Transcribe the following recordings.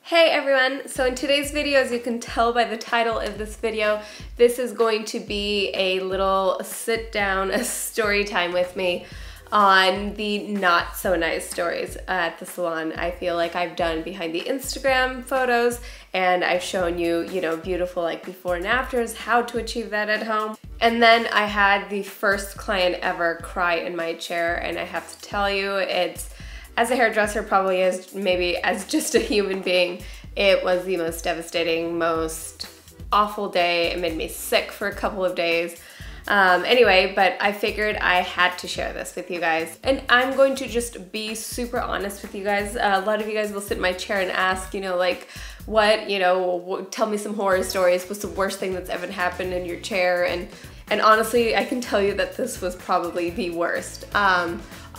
Hey everyone! So in today's video, as you can tell by the title of this video, this is going to be a little sit down story time with me on the not so nice stories at the salon. I feel like I've done behind the Instagram photos and I've shown you, beautiful like before and afters, how to achieve that at home. And then I had the first client ever cry in my chair, and I have to tell you, it's, as a hairdresser, probably as maybe as just a human being, it was the most devastating, most awful day. It made me sick for a couple of days. Anyway, but I figured I had to share this with you guys. And I'm going to just be super honest with you guys. A lot of you guys will sit in my chair and ask, tell me some horror stories. What's the worst thing that's ever happened in your chair? And honestly, I can tell you that this was probably the worst.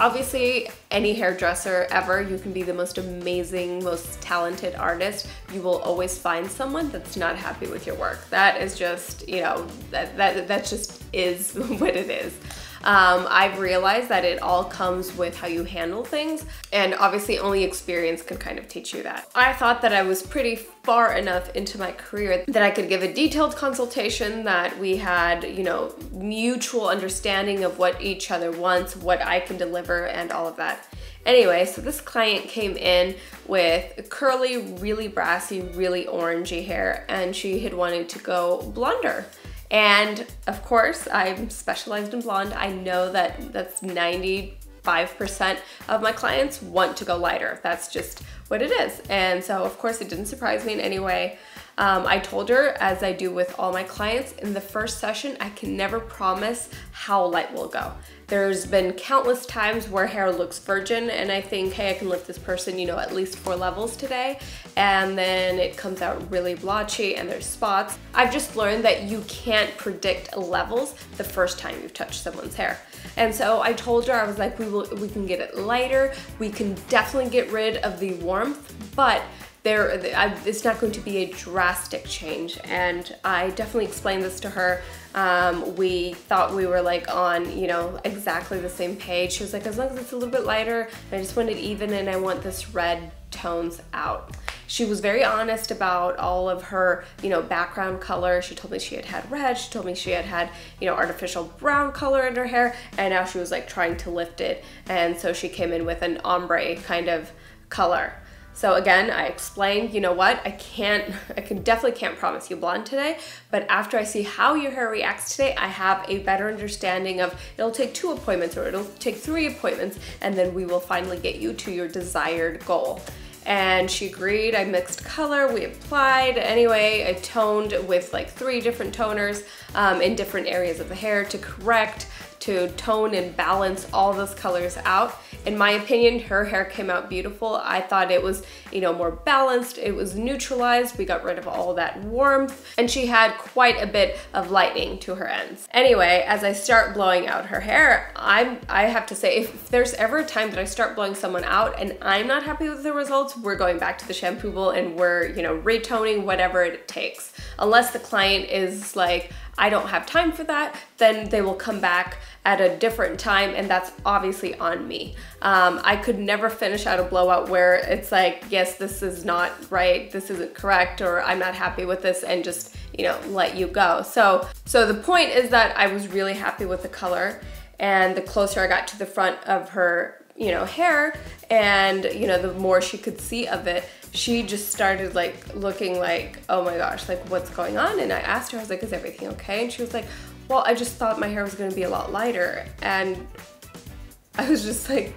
Obviously, any hairdresser ever, you can be the most amazing, most talented artist. You will always find someone that's not happy with your work. That is just, that just is what it is. I've realized that it all comes with how you handle things, and obviously only experience can kind of teach you that. I thought that I was pretty far enough into my career that I could give a detailed consultation, that we had, mutual understanding of what each other wants, what I can deliver, and all of that. Anyway, so this client came in with curly, really brassy, really orangey hair, and she had wanted to go blonder. And of course, I'm specialized in blonde. I know that that's 95% of my clients want to go lighter. That's just what it is. And so of course it didn't surprise me in any way. I told her, as I do with all my clients, in the first session, I can never promise how light will go. There's been countless times where hair looks virgin and I think, hey, I can lift this person, at least 4 levels today. And then it comes out really blotchy and there's spots. I've just learned that you can't predict levels the first time you've touched someone's hair. And so I told her, I was like, we can get it lighter. We can definitely get rid of the warmth, but it's not going to be a drastic change. And I definitely explained this to her. We thought we were like on, exactly the same page. She was like, as long as it's a little bit lighter, I just want it even and I want this red tones out. She was very honest about all of her, background color. She told me she had had red. She told me she had had, artificial brown color in her hair, and now she was like trying to lift it. And so she came in with an ombre kind of color. So again, I explained, I definitely can't promise you blonde today, but after I see how your hair reacts today, I have a better understanding of, it'll take 2 appointments or it'll take 3 appointments, and then we will finally get you to your desired goal. And she agreed. I mixed color, we applied. Anyway, I toned with like 3 different toners in different areas of the hair to tone and balance all those colors out. In my opinion, her hair came out beautiful. I thought it was, more balanced. It was neutralized. We got rid of all that warmth, and she had quite a bit of lightening to her ends. Anyway, as I start blowing out her hair, I have to say, if there's ever a time that I start blowing someone out and I'm not happy with the results, we're going back to the shampoo bowl and we're, retoning whatever it takes. Unless the client is like, I don't have time for that, then they will come back at a different time, and that's obviously on me. I could never finish out a blowout where it's like, yes, this is not right, this isn't correct, or I'm not happy with this, and just, let you go. So the point is that I was really happy with the color, and the closer I got to the front of her, hair, and, the more she could see of it, she just started like looking like, oh my gosh, like what's going on? And I asked her, I was like, is everything okay? And she was like, well, I just thought my hair was gonna be a lot lighter. And I was just like,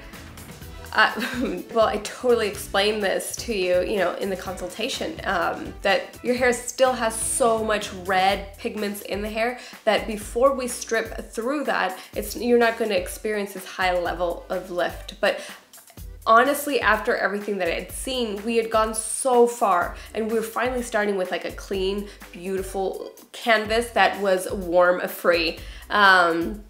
well, I totally explained this to you, in the consultation, that your hair still has so much red pigments in the hair that before we strip through that, you're not gonna experience this high level of lift. But honestly, after everything that I had seen, we had gone so far, and we were finally starting with like a clean, beautiful canvas that was warm-free. And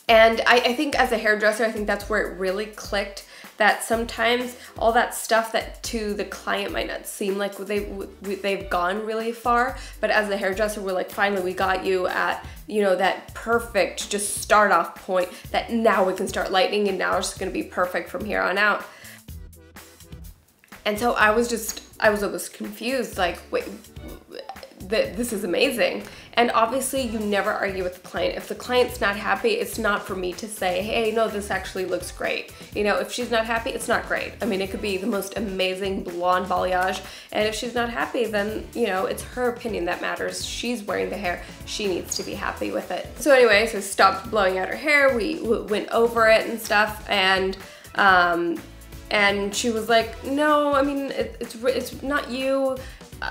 I think as a hairdresser, I think that's where it really clicked, that sometimes all that stuff that to the client might not seem like they've gone really far, but as a hairdresser, we're like, finally, we got you at, that perfect just start off point that now we can start lightening, and now it's just gonna be perfect from here on out. And so I was just almost confused, like, wait, this is amazing. And obviously you never argue with the client. If the client's not happy, it's not for me to say, hey, no, this actually looks great. You know, if she's not happy, it's not great. I mean, it could be the most amazing blonde balayage, and if she's not happy, then, you know, it's her opinion that matters. She's wearing the hair. She needs to be happy with it. So anyway, so stopped blowing out her hair. We went over it and stuff, and she was like, no, I mean, it's not you.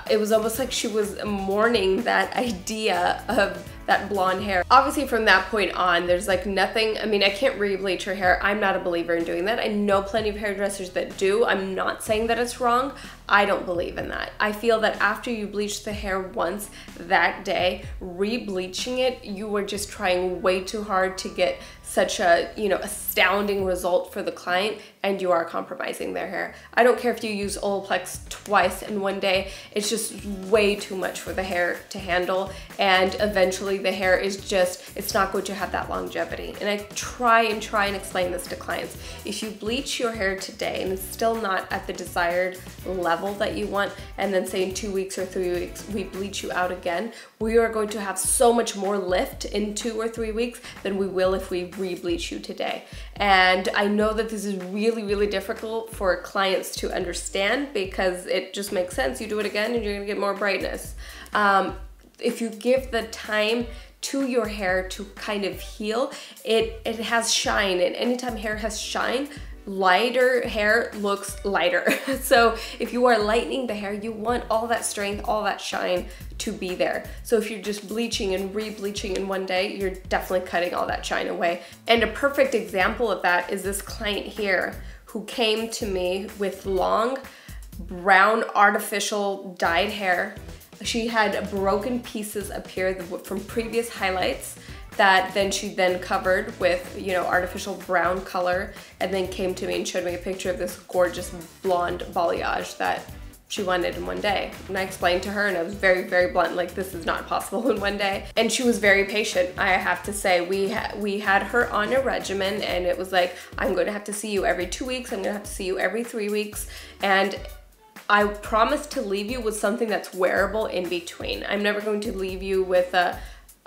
It was almost like she was mourning that idea of that blonde hair. Obviously from that point on, there's like nothing, I mean, I can't re-bleach her hair. I'm not a believer in doing that. I know plenty of hairdressers that do. I'm not saying that it's wrong. I don't believe in that. I feel that after you bleach the hair once that day, re-bleaching it, you were just trying way too hard to get such a, you know, astounding result for the client, and you are compromising their hair. I don't care if you use Olaplex twice in one day. It's just way too much for the hair to handle, and eventually the hair is just, it's not going to have that longevity. And I try and explain this to clients. If you bleach your hair today and it's still not at the desired level that you want, and then say in 2 weeks or 3 weeks we bleach you out again, we are going to have so much more lift in 2 or 3 weeks than we will if we re-bleach you today. And I know that this is really, really difficult for clients to understand, because it just makes sense. You do it again and you're gonna get more brightness. If you give the time to your hair to kind of heal, it has shine, and anytime hair has shine, lighter hair looks lighter. So if you are lightening the hair, you want all that strength, all that shine to be there. So if you're just bleaching and re-bleaching in one day, you're definitely cutting all that shine away. And a perfect example of that is this client here who came to me with long brown artificial dyed hair. She had broken pieces appear from previous highlights that she covered with, you know, artificial brown color, and then came to me and showed me a picture of this gorgeous blonde balayage that she wanted in one day. And I explained to her, and I was very, very blunt, like, this is not possible in one day. And she was very patient, I have to say. We had her on a regimen, and it was like, I'm going to have to see you every 2 weeks, I'm going to have to see you every 3 weeks, and I promise to leave you with something that's wearable in between. I'm never going to leave you with a,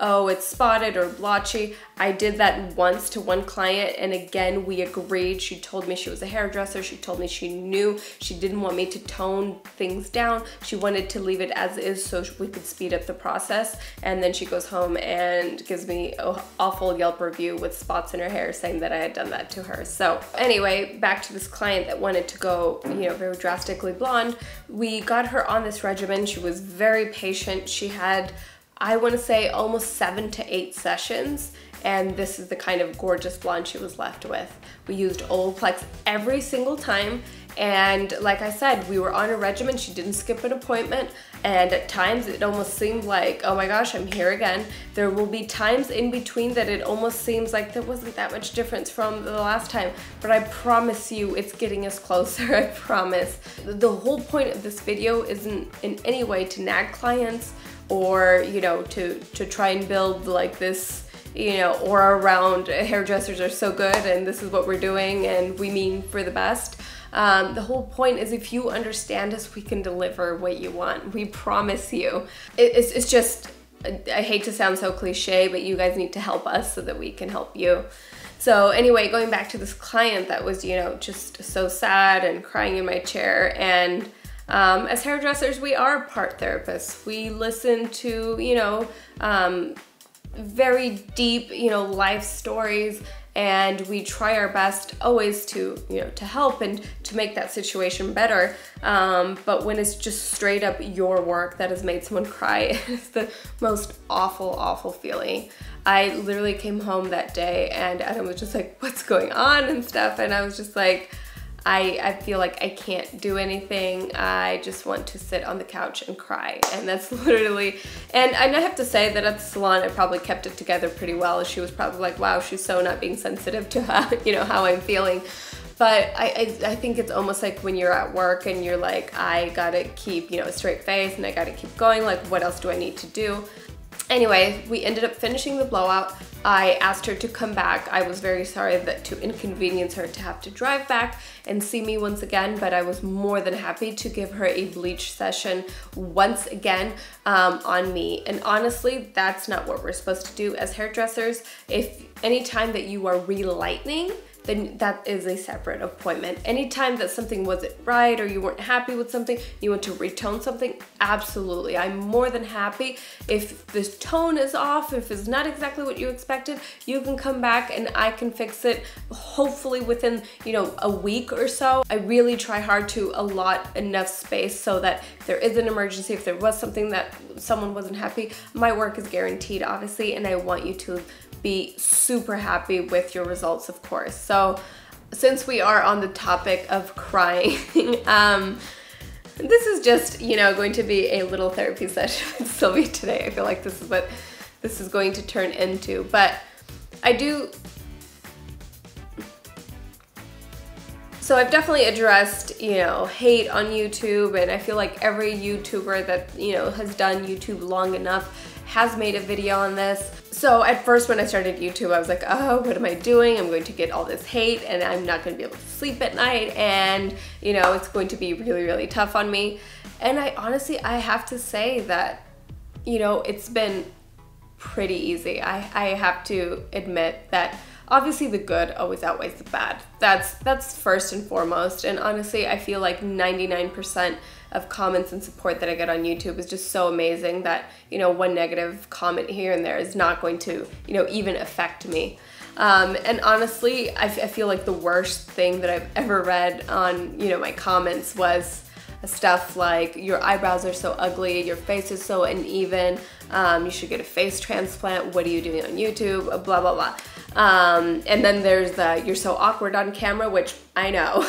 oh, it's spotted or blotchy. I did that once to one client, and again, we agreed. She told me she was a hairdresser. She told me she knew she didn't want me to tone things down. She wanted to leave it as is so we could speed up the process. And then she goes home and gives me an awful Yelp review with spots in her hair saying that I had done that to her. So anyway, back to this client that wanted to go, you know, very drastically blonde. We got her on this regimen. She was very patient. She had, I want to say, almost 7 to 8 sessions, and this is the kind of gorgeous blonde she was left with. We used Olaplex every single time, and like I said, we were on a regimen. She didn't skip an appointment, and at times it almost seemed like, oh my gosh, I'm here again. There will be times in between that it almost seems like there wasn't that much difference from the last time, but I promise you it's getting us closer, I promise. The whole point of this video isn't in any way to nag clients, or, you know, to try and build like this, you know, aura around hairdressers are so good and this is what we're doing and we mean for the best. The whole point is, if you understand us, we can deliver what you want. We promise you. It's just, I hate to sound so cliche, but you guys need to help us so that we can help you. So anyway, going back to this client that was, you know, just so sad and crying in my chair, and as hairdressers, we are part therapists. We listen to, you know, very deep, you know, life stories, and we try our best always to, you know, to help and to make that situation better. But when it's just straight up your work that has made someone cry, it's the most awful, awful feeling. I literally came home that day and Adam was just like, what's going on and stuff, and I was just like, I feel like I can't do anything. I just want to sit on the couch and cry. And that's literally, and I have to say that at the salon, I probably kept it together pretty well. She was probably like, wow, she's so not being sensitive to how, you know, how I'm feeling. But I think it's almost like when you're at work and you're like, I gotta keep, you know, a straight face and I gotta keep going. Like, what else do I need to do? Anyway, we ended up finishing the blowout. I asked her to come back. I was very sorry to inconvenience her to have to drive back and see me once again, but I was more than happy to give her a bleach session once again on me. And honestly, that's not what we're supposed to do as hairdressers. If anytime that you are relighting, then that is a separate appointment. Anytime that something wasn't right or you weren't happy with something, you want to retone something, absolutely. I'm more than happy. If this tone is off, if it's not exactly what you expected, you can come back and I can fix it hopefully within, you know, a week or so. I really try hard to allot enough space so that if there is an emergency, if there was something that someone wasn't happy, my work is guaranteed, obviously, and I want you to be super happy with your results, of course. So since we are on the topic of crying, this is just, you know, going to be a little therapy session with Sylvia today. I feel like this is what this is going to turn into, but so I've definitely addressed, you know, hate on YouTube, and I feel like every YouTuber that, you know, has done YouTube long enough has made a video on this. So at first when I started YouTube, I was like, oh, what am I doing? I'm going to get all this hate and I'm not going to be able to sleep at night, and, you know, it's going to be really, really tough on me. And I honestly have to say that, you know, it's been pretty easy. I have to admit that obviously the good always outweighs the bad. That's first and foremost. And honestly, I feel like 99% of comments and support that I get on YouTube is just so amazing that, you know, one negative comment here and there is not going to, you know, even affect me. And honestly, I feel like the worst thing that I've ever read on, you know, my comments was stuff like, your eyebrows are so ugly, your face is so uneven, you should get a face transplant, what are you doing on YouTube, blah, blah, blah. And then there's the, you're so awkward on camera, which I know.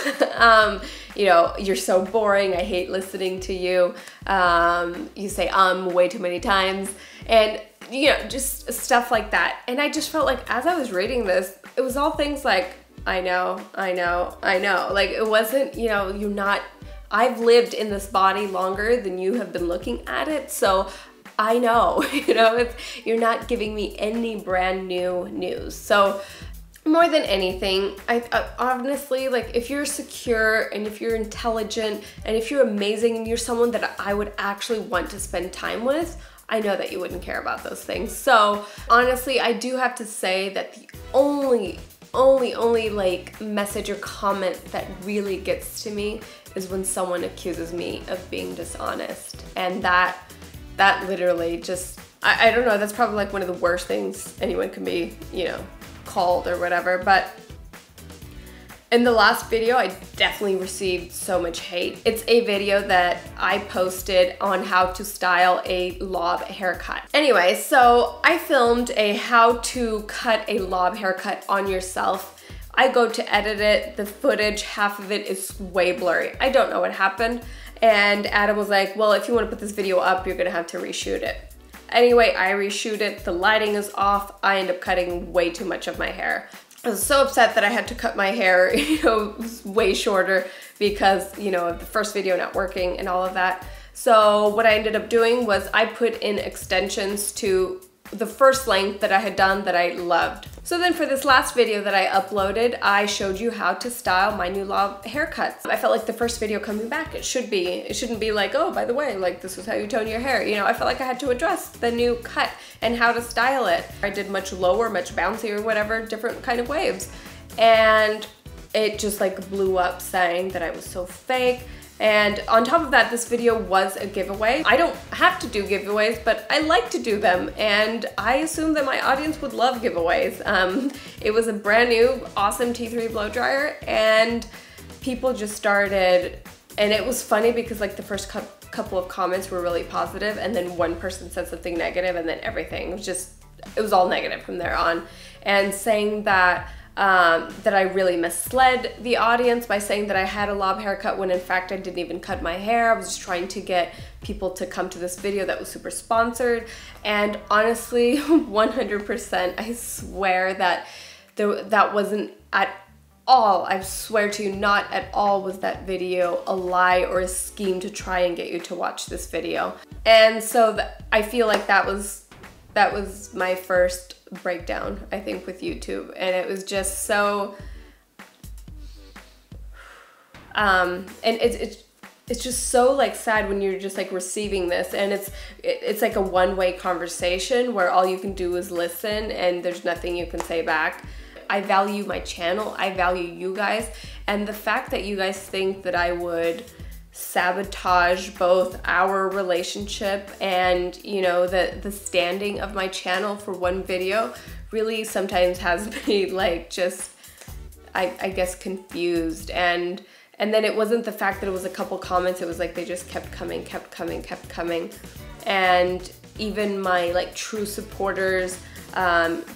You know, you're so boring, I hate listening to you. You say way too many times, and, you know, just stuff like that. And I just felt like as I was reading this, it was all things like, I know. Like, it wasn't, you know, I've lived in this body longer than you have been looking at it, so I know, you know, you're not giving me any brand new news. So more than anything, I honestly, like, if you're secure and if you're intelligent and if you're amazing and you're someone that I would actually want to spend time with, I know that you wouldn't care about those things. So honestly, I do have to say that the only like message or comment that really gets to me is when someone accuses me of being dishonest. And that literally just, I don't know, that's probably like one of the worst things anyone can be, you know, called or whatever. But in the last video, I definitely received so much hate. It's a video that I posted on how to style a lob haircut. Anyway, so I filmed a how to cut a lob haircut on yourself. I go to edit it, the footage, half of it is way blurry. I don't know what happened. And Adam was like, well, if you want to put this video up, you're gonna have to reshoot it. Anyway, I reshoot it, the lighting is off, I end up cutting way too much of my hair. I was so upset that I had to cut my hair, you know, way shorter because, you know, of the first video not working and all of that. So what I ended up doing was I put in extensions to the first length that I had done that I loved. So then for this last video that I uploaded, I showed you how to style my new lob haircuts. I felt like the first video coming back, it shouldn't be like, oh, by the way, like, this is how you tone your hair. You know, I felt like I had to address the new cut and how to style it. I did much lower, much bouncier, whatever, different kind of waves. And it just like blew up saying that I was so fake. And on top of that, this video was a giveaway. I don't have to do giveaways, but I like to do them, and I assume that my audience would love giveaways. It was a brand new, awesome T3 blow dryer, and people just started, and it was funny because like the first couple of comments were really positive, and then one person said something negative, and then everything was just, it was all negative from there on, and saying that that I really misled the audience by saying that I had a lob haircut when in fact I didn't even cut my hair. I was just trying to get people to come to this video that was super sponsored. And honestly, 100%, I swear that that wasn't at all, I swear to you, not at all was that video a lie or a scheme to try and get you to watch this video. And so I feel like that was that was my first breakdown, I think, with YouTube, and it was just so and it's just so like sad when you're just like receiving this, and it's like a one-way conversation where all you can do is listen and there's nothing you can say back. I value my channel, I value you guys, and the fact that you guys think that I would sabotage both our relationship and, you know, the standing of my channel for one video really sometimes has me like just, I guess, confused. And then it wasn't the fact that it was a couple comments, it was like they just kept coming. And even my like true supporters,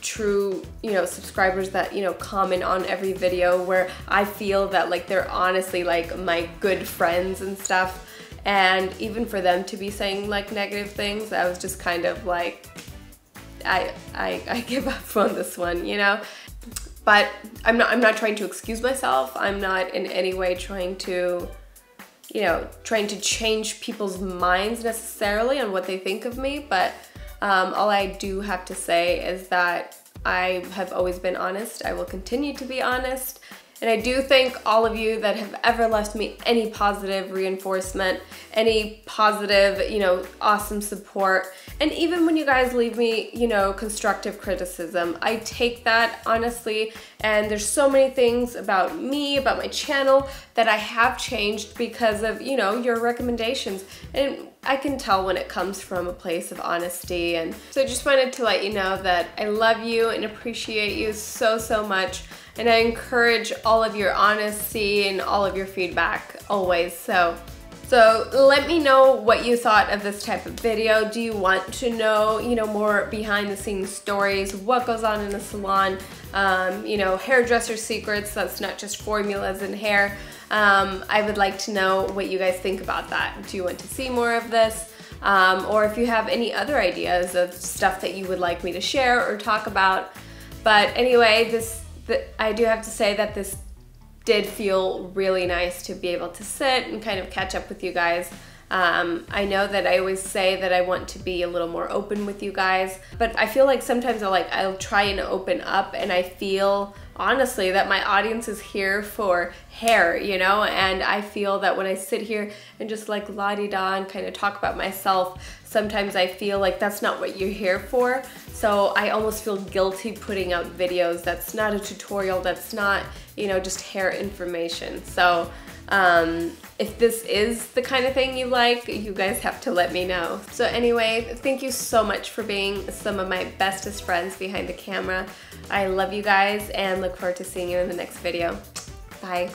true, you know, subscribers that, you know, comment on every video, where I feel that like they're honestly like my good friends and stuff. And even for them to be saying like negative things, I was just kind of like, I give up on this one, you know? But I'm not trying to excuse myself. I'm not in any way trying to, you know, change people's minds necessarily on what they think of me. But all I do have to say is that I have always been honest. I will continue to be honest. And I do thank all of you that have ever left me any positive reinforcement, any positive, you know, awesome support. And even when you guys leave me, you know, constructive criticism, I take that honestly. And there's so many things about me, about my channel, that I have changed because of, you know, your recommendations. And I can tell when it comes from a place of honesty. And so I just wanted to let you know that I love you and appreciate you so, so much. And I encourage all of your honesty and all of your feedback always. So let me know what you thought of this type of video. Do you want to know, you know, more behind the scenes stories, what goes on in a salon, you know, hairdresser secrets, that's not just formulas and hair. I would like to know what you guys think about that. Do you want to see more of this? Or if you have any other ideas of stuff that you would like me to share or talk about. But anyway, I do have to say that this did feel really nice to be able to sit and kind of catch up with you guys. I know that I always say that I want to be a little more open with you guys, but I feel like sometimes I'll try and open up, and I feel honestly that my audience is here for hair, you know, and I feel that when I sit here and just like la-di-da and kind of talk about myself, sometimes I feel like that's not what you're here for. So I almost feel guilty putting out videos that's not a tutorial, that's not, you know, just hair information. So if this is the kind of thing you like, you guys have to let me know. So anyway, thank you so much for being some of my bestest friends behind the camera. I love you guys and look forward to seeing you in the next video. Bye.